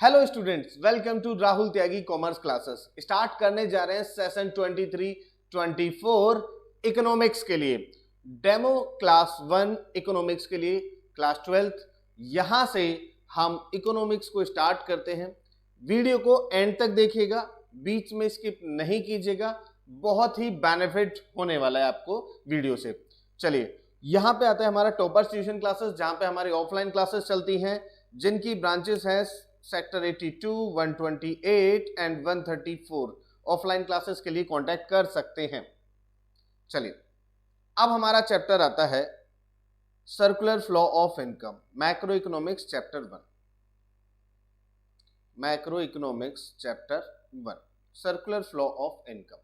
Hello students, welcome to Rahul Tyagi commerce classes. Start करने जा रहे हैं सेशन 23-24 इकोनॉमिक्स के लिए, डेमो क्लास 1 इकोनॉमिक्स के लिए क्लास 12th। यहां से हम इकोनॉमिक्स को स्टार्ट करते हैं। वीडियो को एंड तक देखिएगा, बीच में स्किप नहीं कीजिएगा, बहुत ही बेनिफिट होने वाला है आपको वीडियो से। चलिए यहां पे आता है हमारा टॉपर्स ट्यूशन क्लासेस, जहां पे हमारी ऑफलाइन क्लासेस चलती हैं, जिनकी ब्रांचेस हैं सेक्टर 82, 128 एंड 134। ऑफलाइन क्लासेस के लिए कांटेक्ट कर सकते हैं। चलिए अब हमारा चैप्टर आता है circular flow of income, macro economics chapter 1। Macro economics chapter 1, circular flow of income.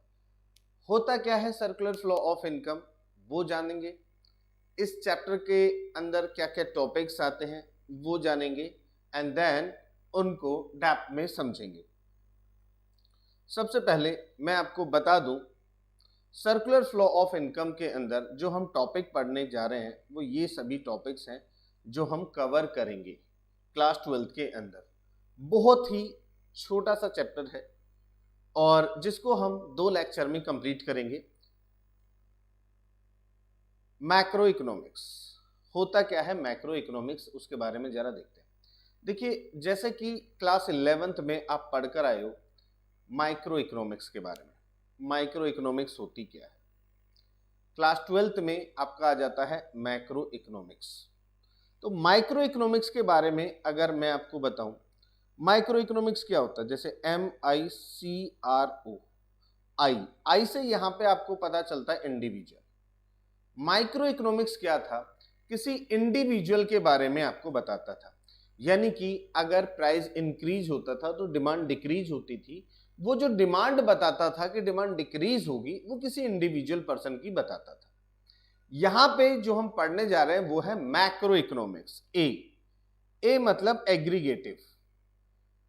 होता क्या है सर्कुलर फ्लो ऑफ इनकम, वो जानेंगे। इस चैप्टर के अंदर क्या क्या टॉपिक्स आते हैं वो जानेंगे, एंड देन उनको डेप्थ में समझेंगे। सबसे पहले मैं आपको बता दूं, सर्कुलर फ्लो ऑफ इनकम के अंदर जो हम टॉपिक पढ़ने जा रहे हैं वो ये सभी टॉपिक्स हैं जो हम कवर करेंगे क्लास 12th के अंदर। बहुत ही छोटा सा चैप्टर है और जिसको हम 2 लेक्चर में कंप्लीट करेंगे। मैक्रो इकोनॉमिक्स होता क्या है, मैक्रो इकोनॉमिक्स उसके बारे में जरा देखते हैं। देखिए जैसे कि क्लास 11th में आप पढ़कर आए हो माइक्रो इकोनॉमिक्स के बारे में। माइक्रो इकोनॉमिक्स होती क्या है, क्लास 12th में आपका आ जाता है मैक्रो इकोनॉमिक्स। तो माइक्रो इकोनॉमिक्स के बारे में अगर मैं आपको बताऊं, माइक्रो इकोनॉमिक्स क्या होता है, जैसे MICRO, आई से यहां पे आपको पता चलता है इंडिविजुअल। माइक्रो इकोनॉमिक्स क्या था, किसी इंडिविजुअल के बारे में आपको बताता था। यानी कि अगर प्राइस इंक्रीज होता था तो डिमांड डिक्रीज होती थी। वो जो डिमांड बताता था कि डिमांड डिक्रीज होगी, वो किसी इंडिविजुअल पर्सन की बताता था। यहां पे जो हम पढ़ने जा रहे हैं वो है मैक्रो इकोनॉमिक्स। ए मतलब एग्रीगेटिव,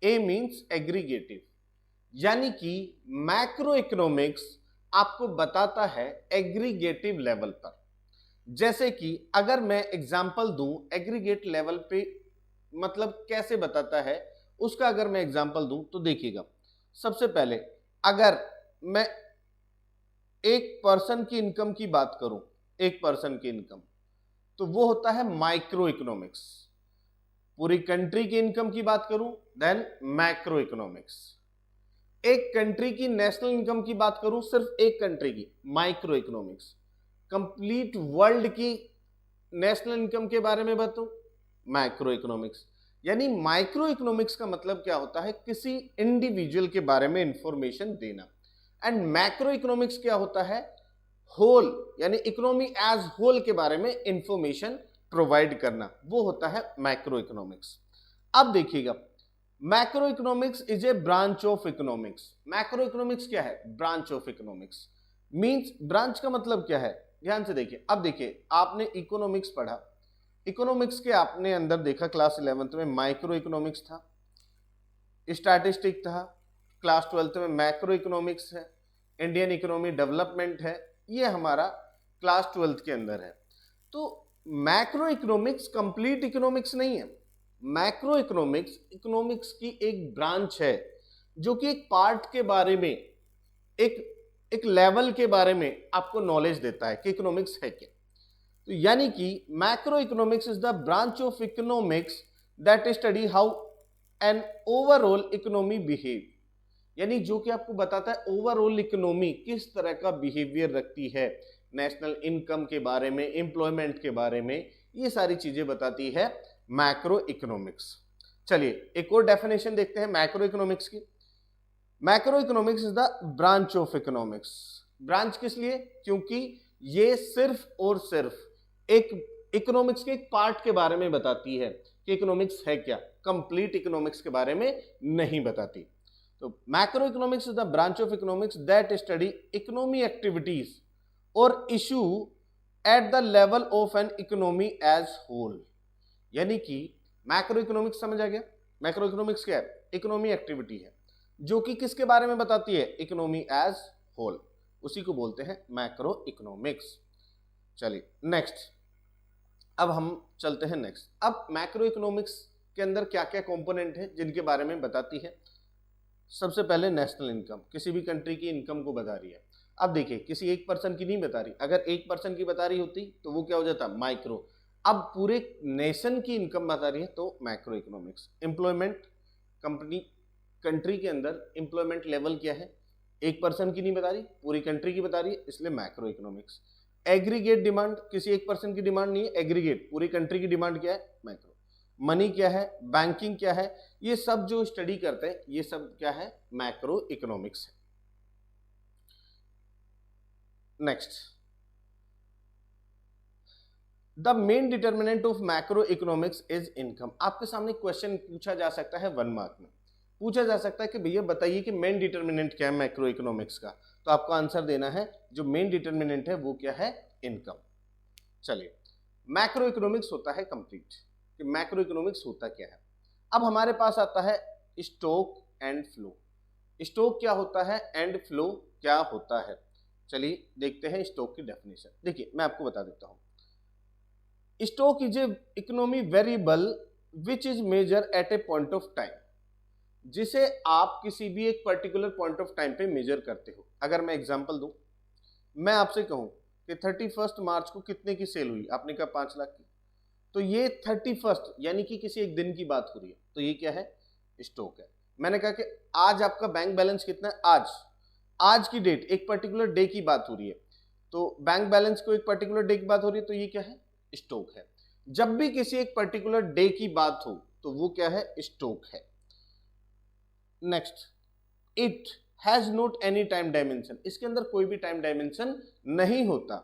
ए मींस एग्रीगेटिव, यानी कि मैक्रो इकोनॉमिक्स आपको बताता है एग्रीगेटिव लेवल पर। जैसे कि अगर मैं एग्जांपल दूं एग्रीगेट लेवल पे, मतलब कैसे बताता है उसका अगर मैं एग्जांपल दूं तो देखिएगा। सबसे पहले अगर मैं एक पर्सन की इनकम की बात करूं, एक पर्सन की इनकम, तो वो होता है माइक्रो इकोनॉमिक्स। पूरी कंट्री की इनकम की बात करूं देन मैक्रो इकोनॉमिक्स। एक कंट्री की नेशनल इनकम की बात करूं, सिर्फ एक कंट्री की, माइक्रो इकोनॉमिक्स। कंप्लीट वर्ल्ड की नेशनल इनकम के बारे में बताऊं, मैक्रो इकोनॉमिक्स। यानी माइक्रो इकोनॉमिक्स का मतलब क्या होता है, किसी इंडिविजुअल के बारे में इंफॉर्मेशन देना। एंड मैक्रो इकोनॉमिक्स क्या होता है, होल यानी इकोनॉमी एज होल के बारे में इंफॉर्मेशन प्रोवाइड करना, वो होता है मैक्रो इकोनॉमिक्स। अब देखिएगा, macro economics is a branch of economics. Macro economics क्या है, branch of economics. Means branch का मतलब क्या है, ध्यान से देखिए। अब देखिए आपने इकोनॉमिक्स पढ़ा, इकोनॉमिक्स के आपने अंदर देखा क्लास 11th में माइक्रो इकोनॉमिक्स था, स्टैटिस्टिक था। क्लास 12th में मैक्रो इकोनॉमिक्स है, इंडियन इकोनॉमी डेवलपमेंट है, ये हमारा क्लास 12th के अंदर है। तो मैक्रो इकोनॉमिक्स कंप्लीट इकोनॉमिक्स नहीं है। मैक्रो इकोनॉमिक्स इकोनॉमिक्स की एक ब्रांच है जो कि एक पार्ट के बारे में, एक लेवल के बारे में आपको नॉलेज देता है कि इकोनॉमिक्स है क्या। तो यानी कि macro economics is the branch of economics that study how an overall economy behave. यानी जो कि आपको बताता है ओवरऑल इकोनॉमी किस तरह का बिहेवियर रखती है, नेशनल इनकम के बारे में, एम्प्लॉयमेंट के बारे में, ये सारी चीजें बताती है मैक्रो इकोनॉमिक्स। चलिए एक और डेफिनेशन देखते हैं मैक्रो इकोनॉमिक्स की। Macro economics is the branch of economics. Branch किस लिए, क्योंकि ये सिर्फ और सिर्फ एक इकोनॉमिक्स के एक पार्ट के बारे में बताती है कि इकोनॉमिक्स है क्या, कंप्लीट इकोनॉमिक्स के बारे में नहीं बताती। तो macro economics is the branch of economics that study economy activities और issue at the level of an economy as whole. यानी कि मैक्रो इकोनॉमिक्स समझ आ गया। मैक्रो इकोनॉमिक्स क्या है, इकोनॉमी एक्टिविटी है जो कि किसके बारे में बताती है, इकोनॉमी एज होल, उसी को बोलते हैं मैक्रो इकोनॉमिक्स। चलिए नेक्स्ट, अब हम चलते हैं नेक्स्ट। अब मैक्रो इकोनॉमिक्स के अंदर क्या क्या कंपोनेंट है जिनके बारे में बताती है। सबसे पहले नेशनल इनकम, किसी भी कंट्री की इनकम को बता रही है। अब देखिए किसी एक पर्सन की नहीं बता रही, अगर एक पर्सन की बता रही होती तो वो क्या हो जाता, माइक्रो। अब पूरे नेशन की इनकम बता रही है तो macro economics. Employment, company country के अंदर एम्प्लॉयमेंट लेवल क्या है, एक पर्सन की नहीं बता रही, पूरी कंट्री की बता रही है, इसलिए मैक्रो इकोनॉमिक्स। एग्रीगेट डिमांड, किसी एक पर्सन की डिमांड नहीं है, एग्रीगेट पूरी कंट्री की डिमांड क्या है, मैक्रो। मनी क्या है, बैंकिंग क्या है, ये सब जो स्टडी करते हैं ये सब क्या है, मैक्रो इकोनॉमिक्स है। Next, the main determinant of macro economics is income. आपके सामने क्वेश्चन पूछा जा सकता है 1 मार्क में, पूछा जा सकता है कि भैया बताइए कि मेन डिटर्मिनेंट क्या है मैक्रो इकोनॉमिक्स का, तो आपको आंसर देना है जो मेन डिटर्मिनेंट है वो क्या है, इनकम। चलिए, मैक्रो इकोनॉमिक्स होता है कंप्लीट कि मैक्रो इकोनॉमिक्स होता क्या है। अब हमारे पास आता है स्टॉक एंड फ्लो। स्टॉक क्या होता है एंड फ्लो क्या होता है, चलिए देखते हैं स्टॉक की डेफिनेशन। देखिए मैं आपको बता देता हूं, stock is a economy variable which is measure at a point of time, जिसे आप किसी भी एक पर्टिकुलर पॉइंट ऑफ टाइम पे मेजर करते हो। अगर मैं एग्जांपल दूं, मैं आपसे कहूं कि 31 मार्च को कितने की सेल हुई, आपने कहा 5 लाख की, तो ये 31 यानी कि किसी एक दिन की बात हो रही है, तो ये क्या है, स्टॉक है। मैंने कहा कि आज आपका बैंक बैलेंस कितना है, आज की डेट, एक पर्टिकुलर डे की बात हो रही है, तो बैंक बैलेंस को एक पर्टिकुलर डे की बात हो रही है, तो ये क्या है, स्टॉक है। जब भी किसी एक पर्टिकुलर डे की बात हो तो वो क्या है, स्टॉक है। Next, it has not any time dimension, इसके अंदर कोई भी टाइम डायमेंशन नहीं होता।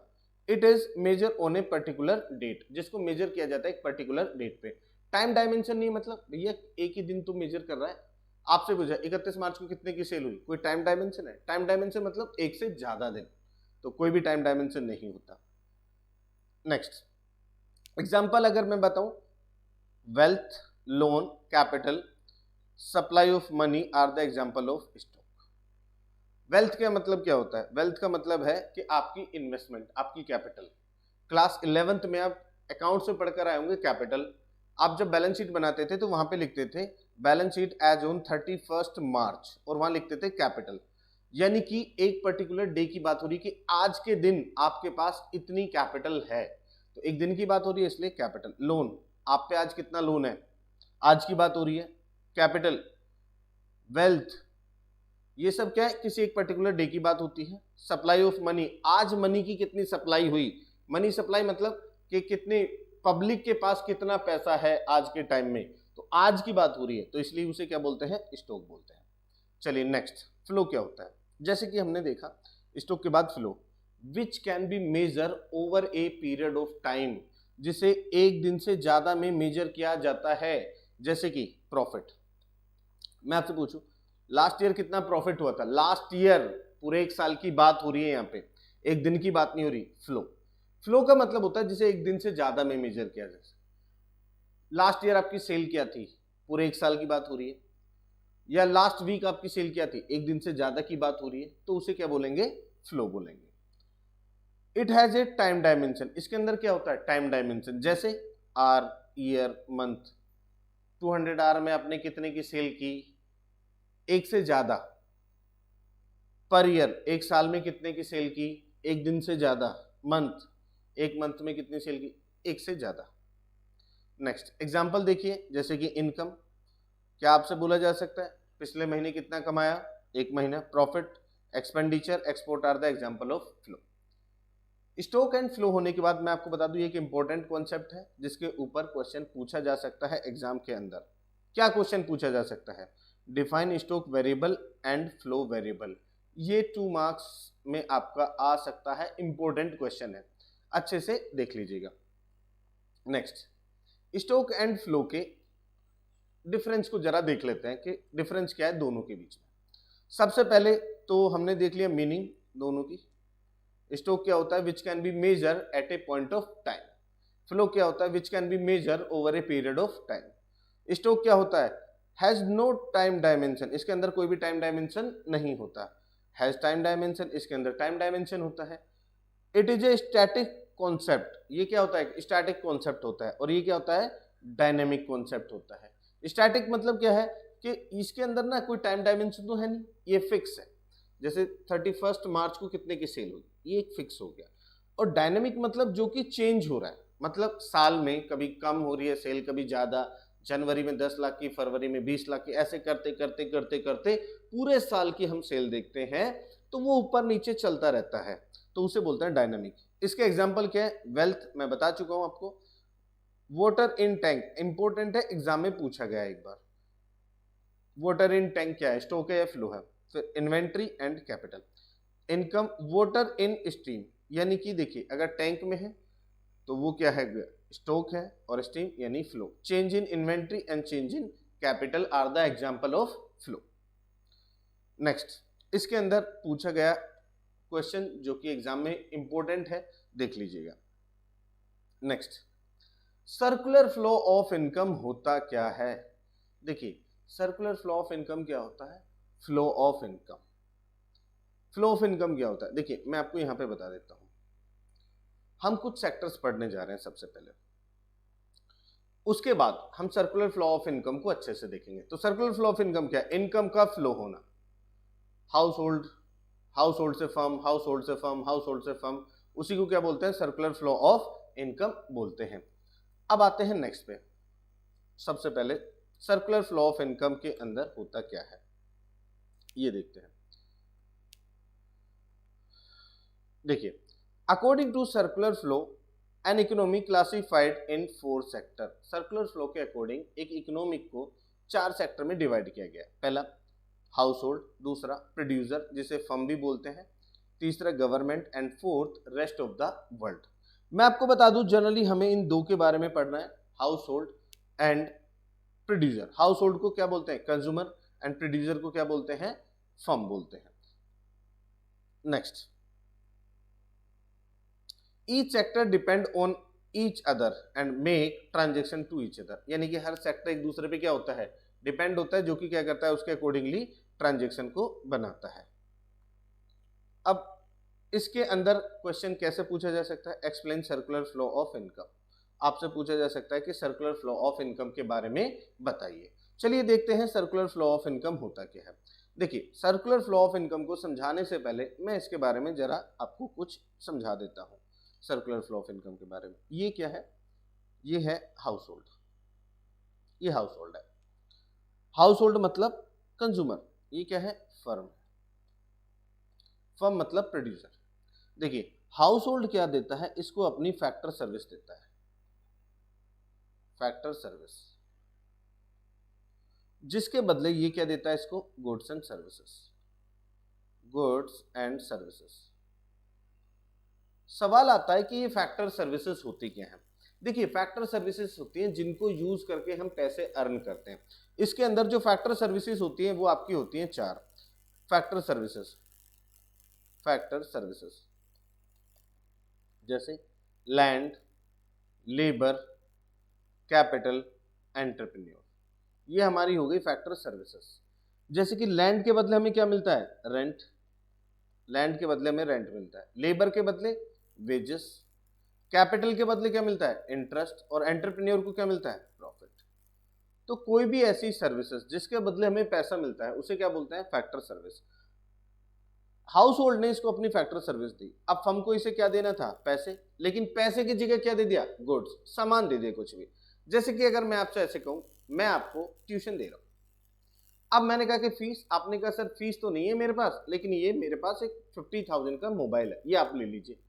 It is measure on a particular date, जिसको मेजर किया जाता है एक पर्टिकुलर डेट पे। टाइम डायमेंशन नहीं मतलब भैया एक ही दिन तो मेजर कर रहा है, आपसे पूछा 31 मार्च को कितने की सेल हुई, कोई टाइम डायमेंशन है, टाइम डायमेंशन मतलब एक से ज्यादा दिन, तो कोई भी टाइम डायमेंशन नहीं होता। नेक्स्ट एग्जाम्पल अगर मैं बताऊं, wealth, loan, capital, supply of money are the example of stock. Wealth का मतलब क्या होता है, वेल्थ का मतलब है कि आपकी इन्वेस्टमेंट, आपकी कैपिटल। क्लास 11th में आप अकाउंट से पढ़कर आए होंगे कैपिटल। आप जब बैलेंस शीट बनाते थे तो वहां पे लिखते थे बैलेंस शीट एज ऑन 31 मार्च और वहां लिखते थे कैपिटल, यानी कि एक पर्टिकुलर डे की बात हो रही कि आज के दिन आपके पास इतनी कैपिटल है, तो एक दिन की बात हो रही है इसलिए कैपिटल। लोन, आप पे आज कितना लोन है, आज की बात हो रही है, कैपिटल। वेल्थ, ये सब क्या है, किसी एक पर्टिकुलर डे की बात होती है। सप्लाई ऑफ मनी, आज मनी की कितनी सप्लाई हुई, मनी सप्लाई मतलब कि कितने पब्लिक के पास कितना पैसा है आज के टाइम में, तो आज की बात हो रही है, तो इसलिए उसे क्या बोलते हैं, स्टॉक बोलते हैं। चलिए नेक्स्ट, फ्लो क्या होता है। जैसे कि हमने देखा स्टॉक के बाद flow, which can be measure over a period of time, जिसे एक दिन से ज्यादा में मेजर किया जाता है। जैसे कि प्रॉफिट, मैं आपसे पूछूं लास्ट ईयर कितना प्रॉफिट हुआ था, लास्ट ईयर पूरे एक साल की बात हो रही है, यहाँ पे एक दिन की बात नहीं हो रही। फ्लो का मतलब होता है जिसे एक दिन से ज्यादा में मेजर किया जाए। लास्ट ईयर आपकी सेल क्या थी, पूरे एक साल की बात हो रही है, या लास्ट वीक आपकी सेल क्या थी, एक दिन से ज्यादा की बात हो रही है, तो उसे क्या बोलेंगे, फ्लो बोलेंगे। It has a time dimension, इसके अंदर क्या होता है, टाइम डायमेंशन। जैसे आर, ईयर, मंथ। 200 आर में आपने कितने की सेल की, एक से ज्यादा। पर ईयर, एक साल में कितने की सेल की, एक दिन से ज्यादा। मंथ, एक मंथ में कितनी सेल की, एक से ज्यादा। नेक्स्ट एग्जांपल देखिए, जैसे कि इनकम, क्या आपसे बोला जा सकता है पिछले महीने कितना कमाया, एक महीना। Profit, expenditure, export are the example of flow. Stock and flow होने के बाद मैं आपको बता दूं ये एक इंपॉर्टेंट कॉन्सेप्ट है जिसके ऊपर क्वेश्चन पूछा जा सकता है एग्जाम के अंदर। क्या क्वेश्चन पूछा जा सकता है, define stock variable and flow variable. ये 2 मार्क्स में आपका आ सकता है, इंपॉर्टेंट क्वेश्चन है, अच्छे से देख लीजिएगा। नेक्स्ट, स्टॉक एंड फ्लो के डिफरेंस को जरा देख लेते हैं कि डिफरेंस क्या है दोनों के बीच में। सबसे पहले तो हमने देख लिया मीनिंग दोनों की। स्टॉक क्या होता है, which can be measure at a point of time. Flow क्या होता है, which can be measure over a period of time. Stock क्या होता है, हैज नो टाइम डायमेंशन, इसके अंदर कोई भी टाइम डायमेंशन नहीं होता। हैज टाइम डायमेंशन, इसके अंदर टाइम डायमेंशन होता है। It is a static concept, ये क्या होता है, स्टैटिक कॉन्सेप्ट होता है। और ये क्या होता है, डायनेमिक कॉन्सेप्ट होता है। स्टैटिक मतलब क्या है कि इसके अंदर ना कोई टाइम डायमेंशन तो है नहीं, ये फिक्स है। जैसे 31 मार्च को कितने की सेल हुई, ये एक फिक्स हो गया। और डायनेमिक मतलब जो कि चेंज हो रहा है, मतलब साल में कभी कम हो रही है सेल, कभी ज्यादा, जनवरी में 10 लाख की, फरवरी में 20 लाख की, ऐसे करते करते करते करते पूरे साल की हम सेल देखते हैं, तो वो ऊपर नीचे चलता रहता है, तो उसे बोलते हैं डायनामिक। इसके एग्जाम्पल क्या है, वेल्थ मैं बता चुका हूं आपको। वाटर इन टैंक इंपॉर्टेंट है, एग्जाम में पूछा गया एक बार। वाटर इन टैंक क्या है, स्टॉक है या फ्लो है। फिर inventory and capital. Income water in stream, यानी कि देखिए अगर टैंक में है तो वो क्या है, स्टॉक है, और स्ट्रीम यानी flow. Change in inventory and change in capital R the example of flow. Next, इसके अंदर पूछा गया क्वेश्चन जो कि एग्जाम में इंपॉर्टेंट है, देख लीजिएगा। Next, circular flow of income होता क्या है। देखिए सर्कुलर फ्लो ऑफ इनकम क्या होता है, flow of income. Flow of income क्या होता है, देखिए मैं आपको यहां पे बता देता हूं। हम कुछ सेक्टर्स पढ़ने जा रहे हैं सबसे पहले, उसके बाद हम सर्कुलर फ्लो ऑफ इनकम को अच्छे से देखेंगे। तो सर्कुलर फ्लो ऑफ इनकम क्या है, इनकम का फ्लो होना, हाउस होल्ड, हाउस होल्ड से फर्म, हाउस होल्ड से फर्म, हाउस होल्ड से फर्म, उसी को क्या बोलते हैं, सर्कुलर फ्लो ऑफ इनकम बोलते हैं। अब आते हैं नेक्स्ट पे। सबसे पहले सर्कुलर फ्लो ऑफ इनकम के अंदर होता क्या है, ये देखते हैं। देखिए, according to circular flow an economy classified in 4 sector. Circular flow के अकॉर्डिंग एक इकोनॉमिक को 4 सेक्टर में डिवाइड किया गया है। पहला हाउस होल्ड, दूसरा प्रोड्यूसर जिसे फर्म भी बोलते हैं, तीसरा government, and fourth rest of the world. मैं आपको बता दूं जनरली हमें इन दो के बारे में पढ़ना है, house hold and producer. House hold को क्या बोलते हैं, कंज्यूमर, एंड प्रोड्यूसर को क्या बोलते हैं, फर्म बोलते हैं। Next, each sector depend on each other and make transaction to each other, यानी कि हर सेक्टर एक दूसरे पे क्या होता है, डिपेंड होता है, जो कि क्या करता है, उसके अकॉर्डिंगली ट्रांजेक्शन को बनाता है। अब इसके अंदर क्वेश्चन कैसे पूछा जा सकता है, explain circular flow of income. आपसे पूछा जा सकता है कि सर्कुलर फ्लो ऑफ इनकम के बारे में बताइए। चलिए देखते हैं सर्कुलर फ्लो ऑफ इनकम होता क्या है। देखिए सर्कुलर फ्लो ऑफ इनकम को समझाने से पहले मैं इसके बारे में जरा आपको कुछ समझा देता हूं। सर्कुलर फ्लो ऑफ इनकम के बारे में, ये क्या है, ये है हाउस होल्ड, ये हाउस होल्ड है। हाउस होल्ड मतलब कंज्यूमर, ये क्या है, फर्म। फर्म मतलब प्रोड्यूसर। देखिए हाउस होल्ड क्या देता है, इसको अपनी फैक्टर सर्विस देता है, फैक्टर सर्विस, जिसके बदले ये क्या देता है इसको, goods and services, goods and services. सवाल आता है कि ये फैक्टर सर्विसेज होती क्या है। देखिए फैक्टर सर्विसेज होती हैं जिनको यूज करके हम पैसे अर्न करते हैं। इसके अंदर जो फैक्टर सर्विसेज होती हैं वो आपकी होती हैं 4 फैक्टर सर्विसेज। फैक्टर सर्विसेज जैसे लैंड, लेबर, कैपिटल, एंटरप्रेन्योर, ये हमारी हो गई फैक्टर सर्विसेज। जैसे कि लैंड के बदले हमें क्या मिलता है, रेंट, लैंड के बदले में रेंट मिलता है, लेबर के बदले वेजेस, कैपिटल के बदले क्या मिलता है, इंटरेस्ट, और एंटरप्रेन्योर को क्या मिलता है, प्रॉफिट। तो कोई भी ऐसी सर्विसेज जिसके बदले हमें पैसा मिलता है उसे क्या बोलते हैं, फैक्टर सर्विस। हाउस होल्ड ने इसको अपनी फैक्टर सर्विस दी। अब फर्म को इसे क्या देना था, पैसे, लेकिन पैसे की जगह क्या दे दिया, गुड्स, सामान दे दिया कुछ भी। जैसे कि अगर मैं आपसे ऐसे कहूं, मैं आपको ट्यूशन दे रहा हूं, अब मैंने कहा कि फीस, आपने कहा सर फीस तो नहीं है मेरे पास, लेकिन ये मेरे पास एक 50,000 का मोबाइल है, ये आप ले लीजिए।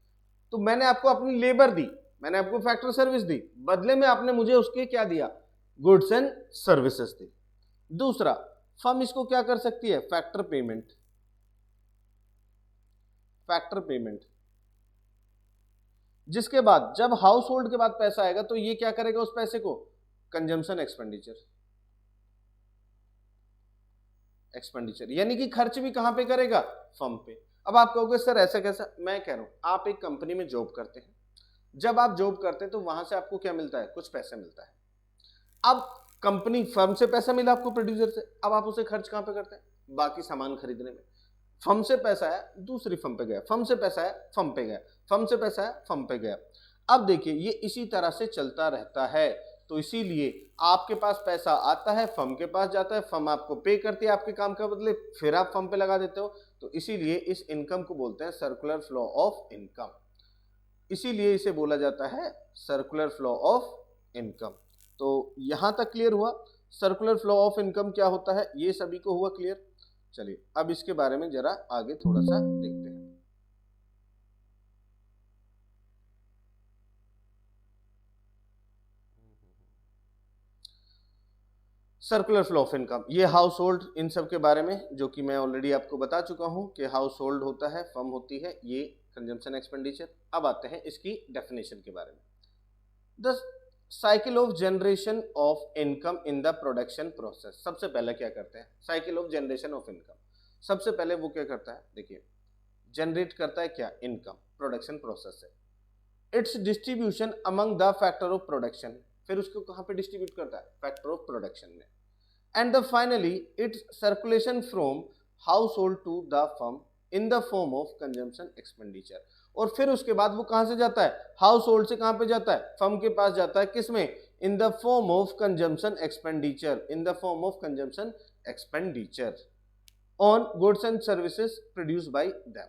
तो मैंने आपको अपनी लेबर दी, मैंने आपको फैक्टर सर्विस दी, बदले में आपने मुझे उसके क्या दिया, गुड्स एंड सर्विसेज दी। दूसरा, फर्म इसको क्या कर सकती है, फैक्टर पेमेंट, फैक्टर पेमेंट, जिसके बाद जब हाउस होल्ड के बाद पैसा आएगा तो ये क्या करेगा उस पैसे को, कंजम्पशन एक्सपेंडिचर, एक्सपेंडिचर यानी कि खर्च भी कहां पे करेगा, फर्म पे। अब आप कहोगे सर ऐसा कैसा, मैं कह रहा हूं आप एक कंपनी में जॉब करते हैं, जब आप जॉब करते हैं तो वहां से आपको क्या मिलता है, कुछ पैसा मिलता है। अब कंपनी, फर्म से पैसा मिला आपको, प्रोड्यूसर से, अब आप उसे खर्च कहां पे करते हैं, बाकी सामान खरीदने में। फर्म से पैसा है, दूसरी फर्म पे गया, फर्म से पैसा है, फर्म पे गया, फर्म से पैसा है, फर्म पे गया। अब देखिए ये इसी तरह से चलता रहता है। तो इसीलिए आपके पास पैसा आता है, फर्म के पास जाता है, फर्म आपको पे करती है आपके काम के बदले, फिर आप फर्म पे लगा देते हो, तो इसीलिए इस इनकम को बोलते हैं सर्कुलर फ्लो ऑफ इनकम। इसीलिए इसे बोला जाता है सर्कुलर फ्लो ऑफ इनकम। तो यहां तक क्लियर हुआ सर्कुलर फ्लो ऑफ इनकम क्या होता है, ये सभी को हुआ क्लियर। चलिए अब इसके बारे में जरा आगे थोड़ा सा देखते हैं। सर्कुलर फ्लो ऑफ इनकम, ये हाउस होल्ड, इन सब के बारे में जो कि मैं ऑलरेडी आपको बता चुका हूं कि हाउस होल्ड होता है, फर्म होती है, ये कंजम्पशन एक्सपेंडिचर। अब आते हैं इसकी डेफिनेशन के बारे में। The cycle of generation of income in the production process. सबसे पहले क्या करते हैं, cycle of generation of income, सबसे पहले वो क्या करता है, देखिए जनरेट करता है क्या, इनकम प्रोडक्शन प्रोसेस से। Its distribution among the factor of production, फिर उसको कहां पे डिस्ट्रीब्यूट करता है, फैक्टर ऑफ प्रोडक्शन में। And the finally its circulation from household to the firm in the form of consumption expenditure. और फिर उसके बाद वो कहां से जाता है, हाउस होल्ड से कहां पे जाता है, फर्म के पास जाता है, किसमें, इन the form of consumption expenditure, in the form of consumption expenditure on goods and services produce by them.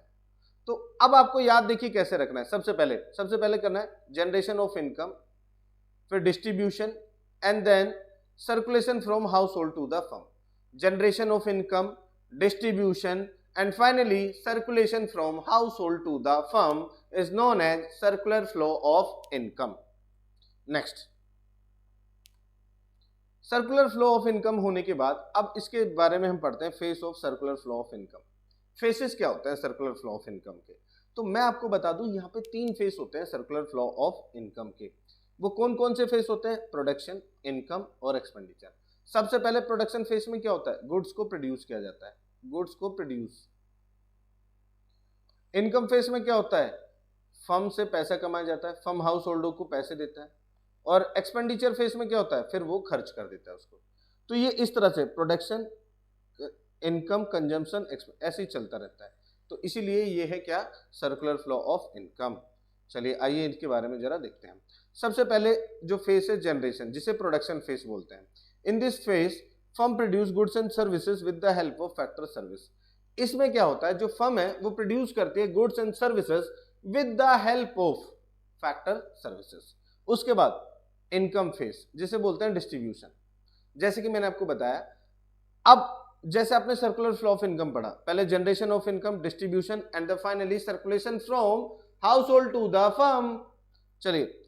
तो अब आपको याद देखिए कैसे रखना है। सबसे पहले करना है जनरेशन ऑफ इनकम, फिर distribution, and then circulation from household to the firm. Generation of income, distribution, and finally circulation from household to the firm is known as circular flow of income. Next, circular flow of income होने के बाद अब इसके बारे में हम पढ़ते हैं face of circular flow of income. Faces क्या होते हैं सर्कुलर फ्लो ऑफ इनकम के, तो मैं आपको बता दूं यहाँ पे 3 फेस होते हैं सर्कुलर फ्लो ऑफ इनकम के। वो कौन कौन से फेस होते हैं, प्रोडक्शन, इनकम और एक्सपेंडिचर। सबसे पहले प्रोडक्शन फेस में क्या होता है, गुड्स को प्रोड्यूस किया जाता है, गुड्स को प्रोड्यूस। इनकम फेस में क्या होता है, फर्म से पैसा कमाया जाता है, फर्म हाउस होल्डर को पैसे देता है। और एक्सपेंडिचर फेस में क्या होता है, फिर वो खर्च कर देता है उसको। तो ये इस तरह से प्रोडक्शन, इनकम, कंजम्पशन, ऐसे ही चलता रहता है। तो इसीलिए ये है क्या, सर्कुलर फ्लो ऑफ इनकम। चलिए आइए इनके बारे में जरा देखते हैं। सबसे पहले जो फेस है जनरेशन, जिसे प्रोडक्शन फेस बोलते हैं। In this face firm produce goods and services with the help of factor service. इसमें क्या होता है, जो फर्म है वो प्रोड्यूस करती है goods and services with the help of factor services. उसके बाद इनकम फेस, जिसे बोलते हैं डिस्ट्रीब्यूशन। जैसे कि मैंने आपको बताया, अब जैसे आपने सर्कुलर फ्लो ऑफ इनकम पढ़ा, पहले generation of income, distribution, and the finally circulation from household to the firm. चलिए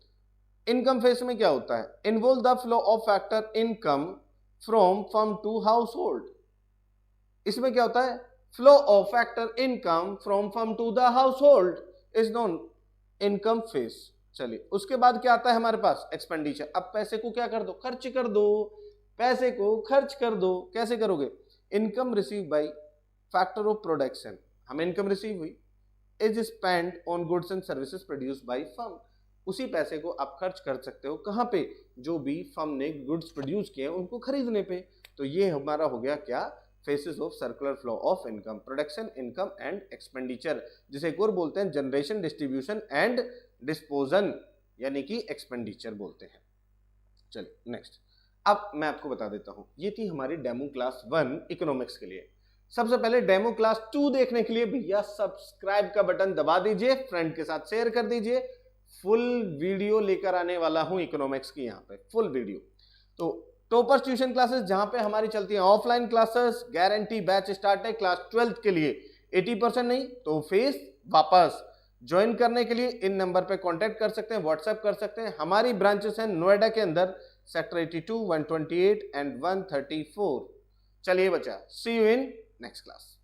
इनकम फेस में क्या होता है, involve the flow of factor income from firm to household. इसमें क्या होता है, flow of factor income from firm to the household is known income phase. चलिए उसके बाद क्या आता है हमारे पास, एक्सपेंडिचर। अब पैसे को क्या कर दो, खर्च कर दो, पैसे को खर्च कर दो। कैसे करोगे, income receive by factor of production, हमें इनकम रिसीव हुई, is spend on goods and services produce by firm. उसी पैसे को आप खर्च कर सकते हो कहां पे, जो भी फर्म ने गुड्स प्रोड्यूस किए उनको खरीदने पे। तो ये हमारा हो गया क्या, faces of circular flow of income, production, income and expenditure, जिसे एक और बोलते हैं जनरेशन, डिस्ट्रीब्यूशन एंड डिस्पोजन, यानी कि एक्सपेंडिचर बोलते हैं। चलिए नेक्स्ट, अब मैं आपको बता देता हूं, ये थी हमारी डेमो क्लास 1 इकोनॉमिक्स के लिए। सबसे पहले डेमो क्लास 2 देखने के लिए भैया सब्सक्राइब का बटन दबा दीजिए, फ्रेंड के साथ शेयर कर दीजिए। फुल वीडियो लेकर आने वाला हूं इकोनॉमिक्स की, यहाँ पे फुल वीडियो। तो टॉपर्स ट्यूशन क्लासेस जहां पे हमारी चलती हैं offline classes, guarantee batch start है क्लास 12th के लिए 80% नहीं तो फेस वापस। ज्वाइन करने के लिए इन नंबर पे कांटेक्ट कर सकते हैं, व्हाट्सएप कर सकते हैं। हमारी ब्रांचेस हैं नोएडा के अंदर सेक्टर 82, 128 एंड 134। चलिए बच्चा, सी यू इन नेक्स्ट क्लास।